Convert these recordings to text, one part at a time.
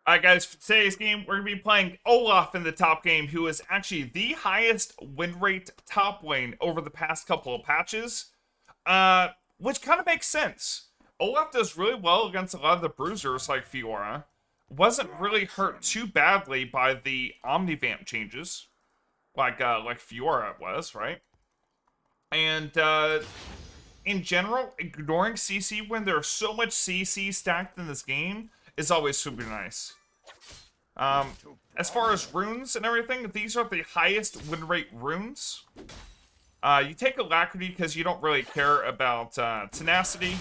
Alright guys, for today's game, we're going to be playing Olaf in the top game, who is actually the highest win rate top lane over the past couple of patches. Which kind of makes sense. Olaf does really well against a lot of the bruisers like Fiora. Wasn't really hurt too badly by the Omnivamp changes. Like Fiora was, right? And, in general, ignoring CC when there's so much CC stacked in this game is always super nice. As far as runes and everything, these are the highest win rate runes. You take Alacrity because you don't really care about Tenacity,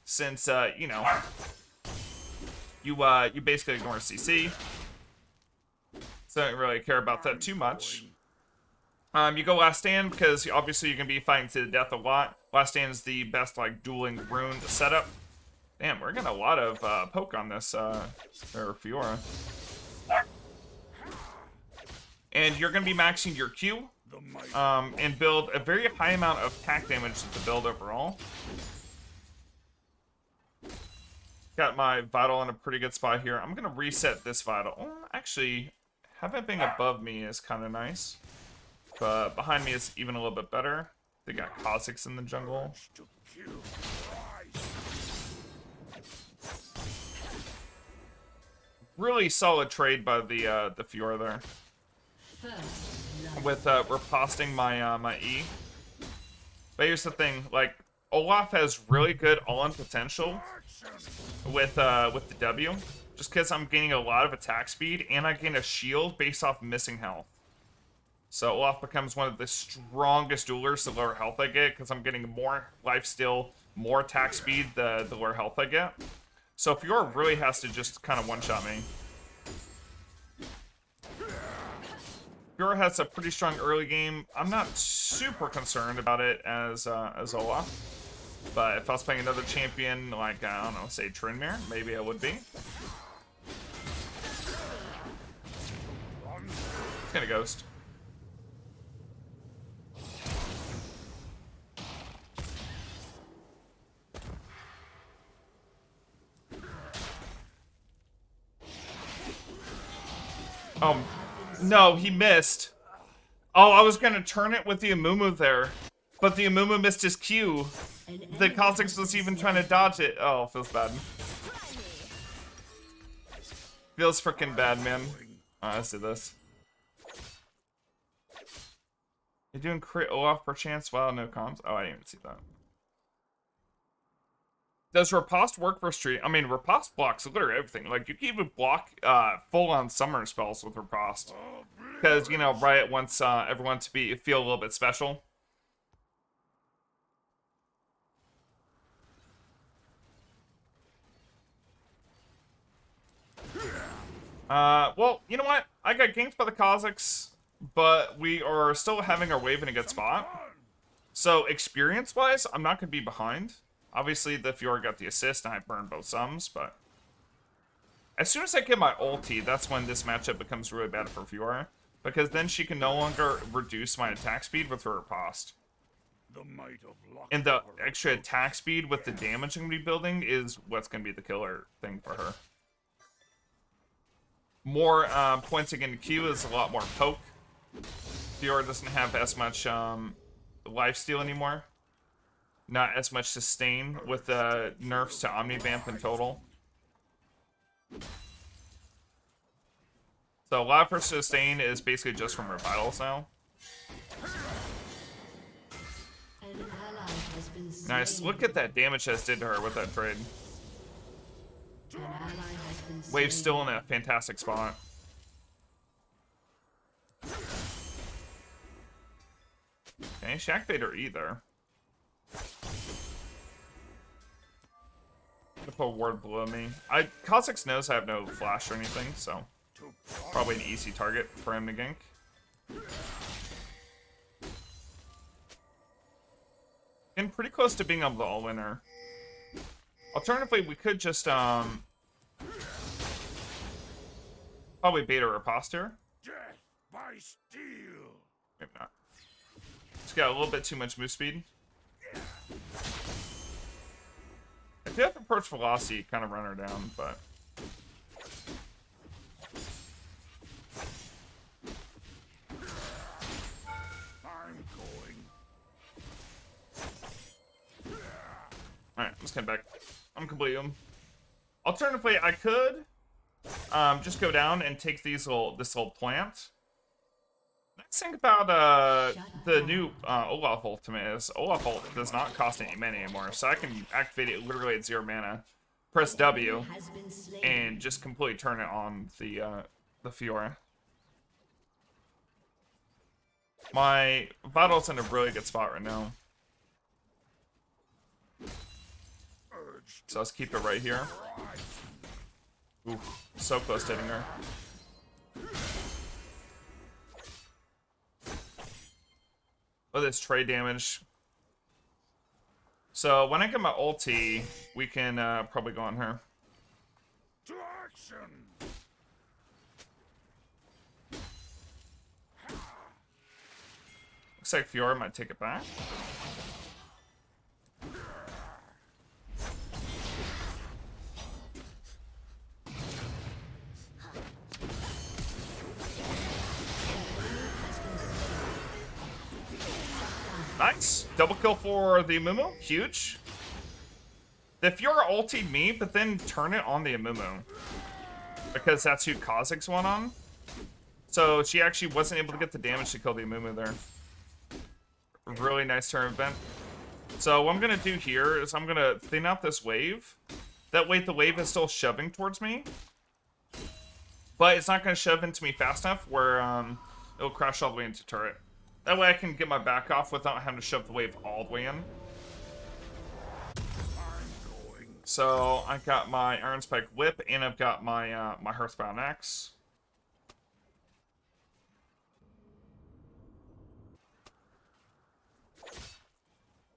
since, you know, you basically ignore CC. So I don't really care about that too much. You go Last Stand because obviously you're going to be fighting to the death a lot. Last Stand is the best, like, dueling rune setup. Damn, we're getting a lot of poke on this, or Fiora. And you're going to be maxing your Q, and build a very high amount of attack damage to the build overall. Got my Vital in a pretty good spot here. I'm going to reset this Vital. Oh, actually, having it being above me is kind of nice. But behind me is even a little bit better. They got Kha'Zix in the jungle. Really solid trade by the Fiora there. With riposting my my E. But here's the thing, like, Olaf has really good all-in potential with the W. Just because I'm gaining a lot of attack speed and I gain a shield based off missing health. So Olaf becomes one of the strongest duelers the lower health I get, because I'm getting more lifesteal, more attack speed the lower health I get. So Fiora really has to just kind of one-shot me. Fiora has a pretty strong early game. I'm not super concerned about it as Olaf. But if I was playing another champion, like, I don't know, say Trinmere, maybe I would be. It's gonna Ghost. Oh, no, he missed. Oh, I was gonna turn it with the Amumu there, but the Amumu missed his Q. The Kha'Zix was even trying to dodge it. Oh, feels bad. Feels freaking bad, man. Let's do this. You doing crit Olaf per chance? Wow, no comms. Oh, I didn't even see that. Does Riposte work for street? I mean, Riposte blocks literally everything. Like, you can even block full-on summoner spells with Riposte. Because, you know, Riot wants everyone to feel a little bit special. Well, you know what? I got ganked by the Kha'Zix, but we are still having our wave in a good spot. So, experience-wise, I'm not going to be behind. Obviously, the Fiora got the assist, and I burned both sums, but... As soon as I get my ulti, that's when this matchup becomes really bad for Fiora. Because then she can no longer reduce my attack speed with her riposte. And the extra attack speed with the damage I'm going to be building is what's going to be the killer thing for her. More points against Q is a lot more poke. Fiora doesn't have as much lifesteal anymore. Not as much sustain with the nerfs to Omnivamp in total. So Live for sustain is basically just from her vitals now. Nice. Look at that damage that did to her with that trade. Wave's still in a fantastic spot. Okay, Shack Vader either. I'm gonna put a ward below me. Kha'Zix knows I have no flash or anything, so probably an easy target for him to gank. Getting pretty close to being able to all-winner. Alternatively, we could just probably bait a riposte here. Death by steel. Maybe not. Just got a little bit too much move speed. I do have approach velocity, kind of run her down, but just came back. I'm completing them. Alternatively, I could just go down and take this little plant. Let's think about the new Olaf ultimate is Olaf ult does not cost any mana anymore, so I can activate it literally at 0 mana. Press W and just completely turn it on the Fiora. My Vital's in a really good spot right now. So let's keep it right here. Ooh, so close to hitting her. Look at this trade damage. So when I get my ulti, we can probably go on her. To action! Looks like Fiora might take it back. Nice. Double kill for the Amumu. Huge. The Fiora ultied me, but then turn it on the Amumu. Because that's who Kha'Zix's one on. So she actually wasn't able to get the damage to kill the Amumu there. Really nice turn event. So what I'm going to do here is I'm going to thin out this wave. That way the wave is still shoving towards me. But it's not going to shove into me fast enough where it'll crash all the way into turret. That way I can get my back off without having to shove the wave all the way in. So I've got my Iron Spike Whip and I've got my my Hearthbound Axe.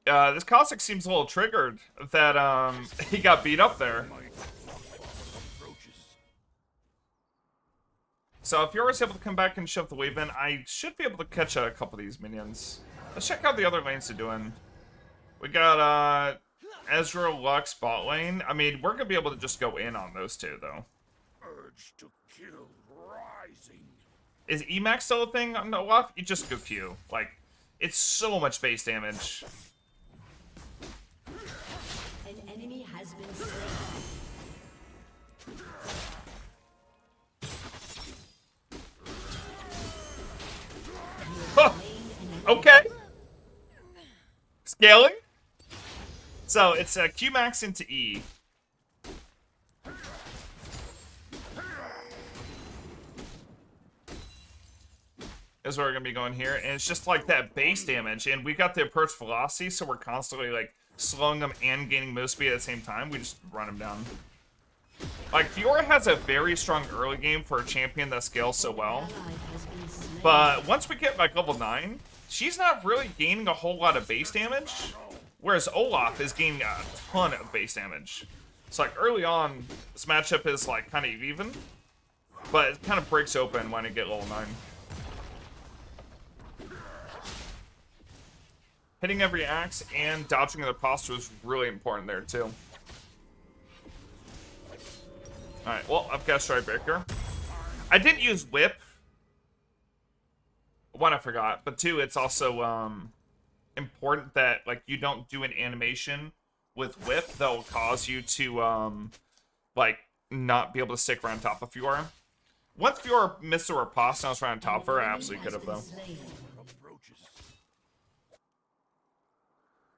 This Kha'Zix seems a little triggered that he got beat up there. So if Fiora's able to come back and shove the wave in, I should be able to catch a couple of these minions. Let's check out the other lanes they're doing. We got Ezreal, Lux, bot lane. I mean, we're gonna be able to just go in on those two though. Urge to kill rising. Is Emax still a thing on Olaf? You just go Q. Like, it's so much base damage. An enemy has been slain. Huh. Okay. Scaling. So it's Q max into E. Is where we're gonna be going here, and it's just like that base damage, and we got the approach velocity, so we're constantly like slowing them and gaining move speed at the same time. We just run them down. Like, Fiora has a very strong early game for a champion that scales so well. But once we get like level 9, she's not really gaining a whole lot of base damage. Whereas Olaf is gaining a ton of base damage. So like early on, this matchup is like kind of even. But it kind of breaks open when I get level 9. Hitting every axe and dodging the posture is really important there too. Alright, well, I've got Strikebreaker. I didn't use Whip. One, I forgot. But two, it's also important that like you don't do an animation with Whip that will cause you to like not be able to stick around top of Fiora. Once Fiora missed a riposte and I was right on top of her, I absolutely could have though.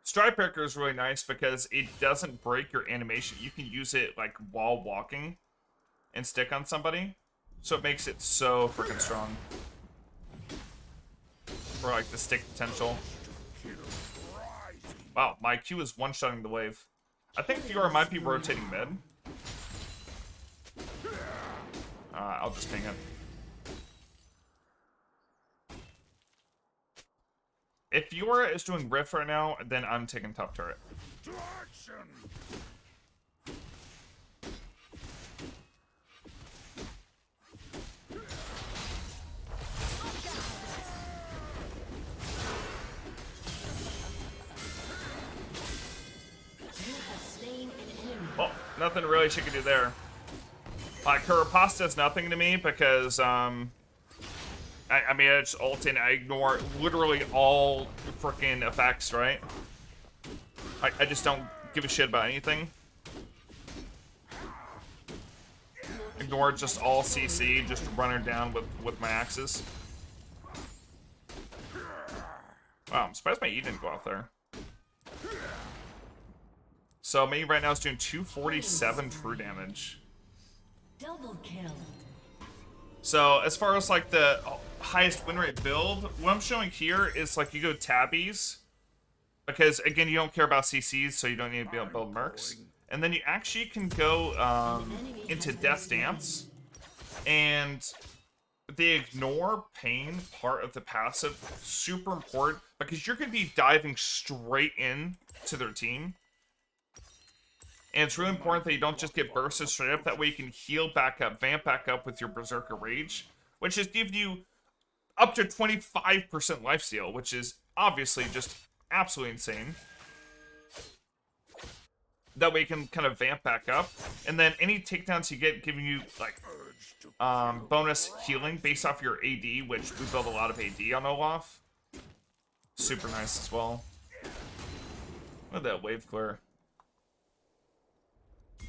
Strikebreaker is really nice because it doesn't break your animation. You can use it like while walking and stick on somebody. So it makes it so freaking strong. For like the stick potential. Wow, my Q is one-shotting the wave. I think Fiora might be rotating mid. I'll just ping it. If Fiora is doing Rift right now, then I'm taking top turret. To action! Well, nothing really she could do there. Like, her riposte does nothing to me because, I mean, I just ult and I ignore literally all freaking effects, right? I just don't give a shit about anything. Ignore just all CC, just run her down with my axes. Wow, I'm surprised my E didn't go out there. So me right now is doing 247 true damage. Double kill. So as far as like the highest win rate build, what I'm showing here is like you go tabbies, because again you don't care about CCs, so you don't need to be able to build mercs. And then you actually can go into Death Dance, and the ignore pain part of the passive, super important, because you're going to be diving straight in to their team. And it's really important that you don't just get bursted straight up. That way you can heal back up, vamp back up with your Berserker Rage, which just gives you up to 25% lifesteal, which is obviously just absolutely insane. That way you can kind of vamp back up. And then any takedowns you get giving you, like, bonus healing based off your AD, which we build a lot of AD on Olaf. Super nice as well. Look at that wave clear.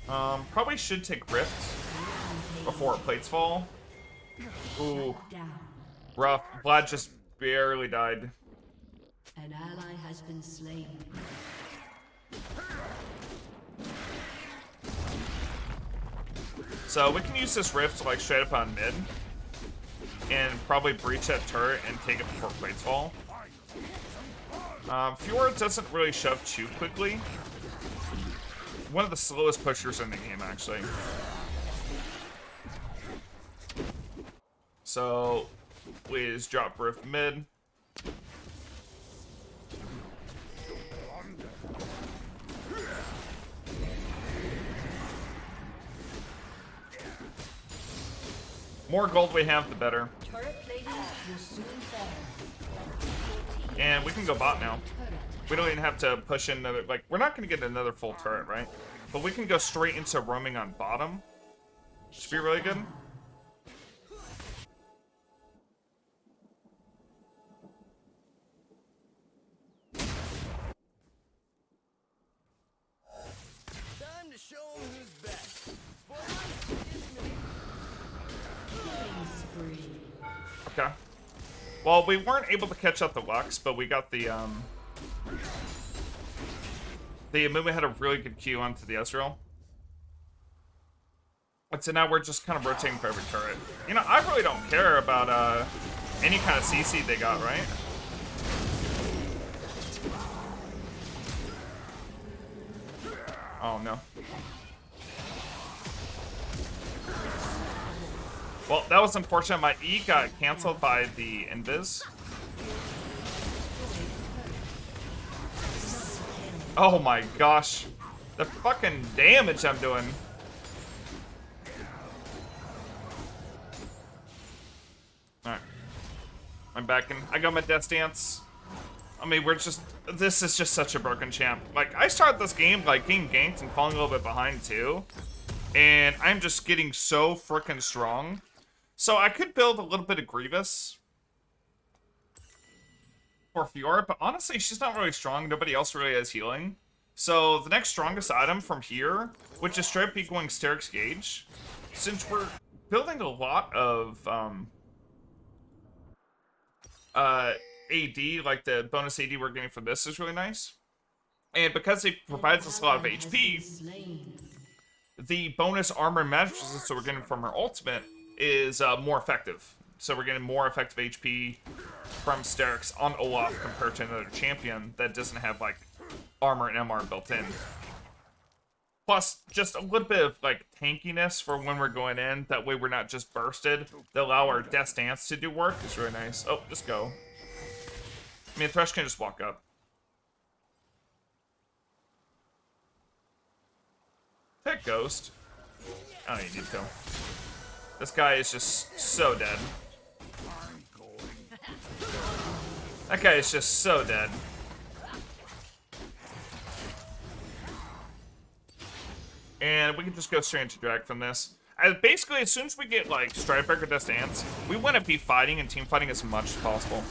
Probably should take Rift before plates fall. Ooh. Rough. Vlad just barely died. An ally has been slain. So we can use this Rift like straight up on mid, and probably breach that turret and take it before plates fall. Fjord doesn't really shove too quickly. One of the slowest pushers in the game, actually. So please drop Rift mid. More gold we have, the better. And we can go bot now. We don't even have to push in another, like, we're not going to get another full turret, right? But we can go straight into roaming on bottom. Should be really good. Time to show 'em who's best. Okay. Well, we weren't able to catch up the Lux, but we got the movement had a really good Q onto the Ezreal. But so now we're just kind of rotating for every turret. You know, I really don't care about any kind of CC they got, right? Oh no. Well, that was unfortunate. My E got canceled by the Invis. Oh my gosh. The fucking damage I'm doing. Alright. I'm back in. I got my Death Dance. I mean, this is just such a broken champ. Like, I started this game, like, getting ganked and falling a little bit behind, too. And I'm just getting so freaking strong. So I could build a little bit of Grievous for Fiora, but honestly, she's not really strong. Nobody else really has healing. So the next strongest item from here, which is straight up equaling Steric's Gauge, since we're building a lot of AD, like the bonus AD we're getting from this is really nice. And because it provides us a lot of HP, the bonus armor and magic resistance that we're getting from our ultimate is more effective. So we're getting more effective HP from Sterix on Olaf compared to another champion that doesn't have, like, armor and MR built in. Plus, just a little bit of, like, tankiness for when we're going in. That way we're not just bursted. They allow our Death Dance to do work. It's really nice. Oh, just go. I mean, Thresh can just walk up. Take Ghost. I don't need to. This guy is just so dead. That guy is just so dead. And we can just go straight into drag from this. Basically, as soon as we get, like, Strikebreaker or Death Dance, we want to be fighting and team fighting as much as possible.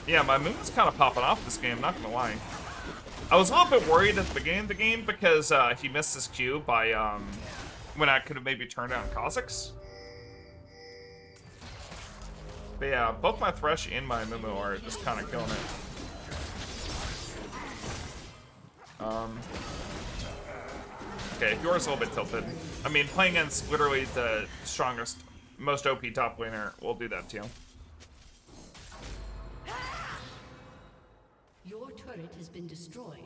Yeah, my movement's kind of popping off this game, not gonna lie. I was a little bit worried at the beginning of the game because he missed his Q by when I could have maybe turned down Kha'Zix. But yeah, both my Thresh and my Mumu are just kind of killing it. Okay, yours a little bit tilted. I mean, playing against literally the strongest, most OP top laner will do that to you. Your turret has been destroyed.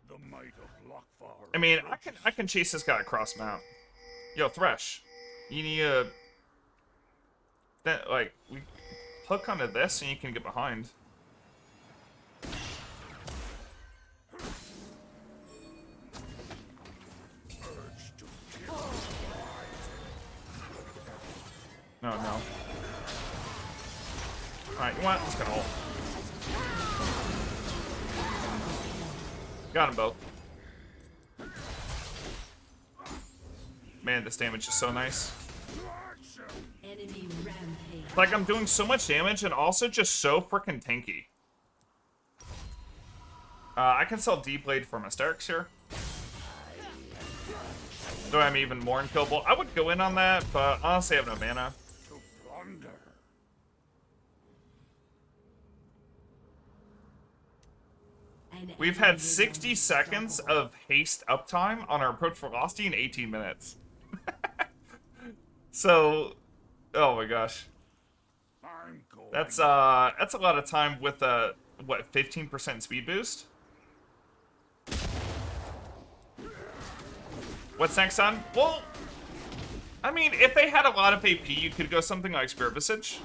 The might of Lockfar. I mean, I can chase this guy across map. Yo, Thresh, you need a like we hook onto this and you can get behind. No, no. Alright, you want? Let's get ult. Got them both. Man, this damage is so nice. Enemy rampage. Like, I'm doing so much damage and also just so freaking tanky. I can sell D-Blade for Mysterix here. So I'm even more unkillable. I would go in on that, but honestly I have no mana. To plunder. We've had 60 seconds of haste uptime on our approach velocity in 18 minutes. So, oh my gosh. I'm going. That's a lot of time with a, what, 15% speed boost? What's next on? Well, I mean, if they had a lot of AP, you could go something like Spirit Visage.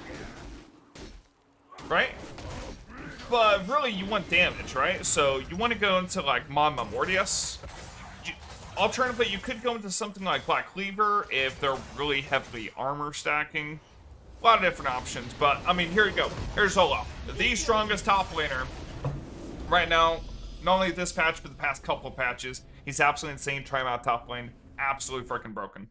Right? But really, you want damage, right? So you want to go into, like, Mon Mortius. Alternatively, you could go into something like Black Cleaver if they're really heavily armor stacking. A lot of different options, but, I mean, here you go. Here's Olaf, the strongest top laner right now. Not only this patch, but the past couple of patches. He's absolutely insane. Try him out top lane. Absolutely freaking broken.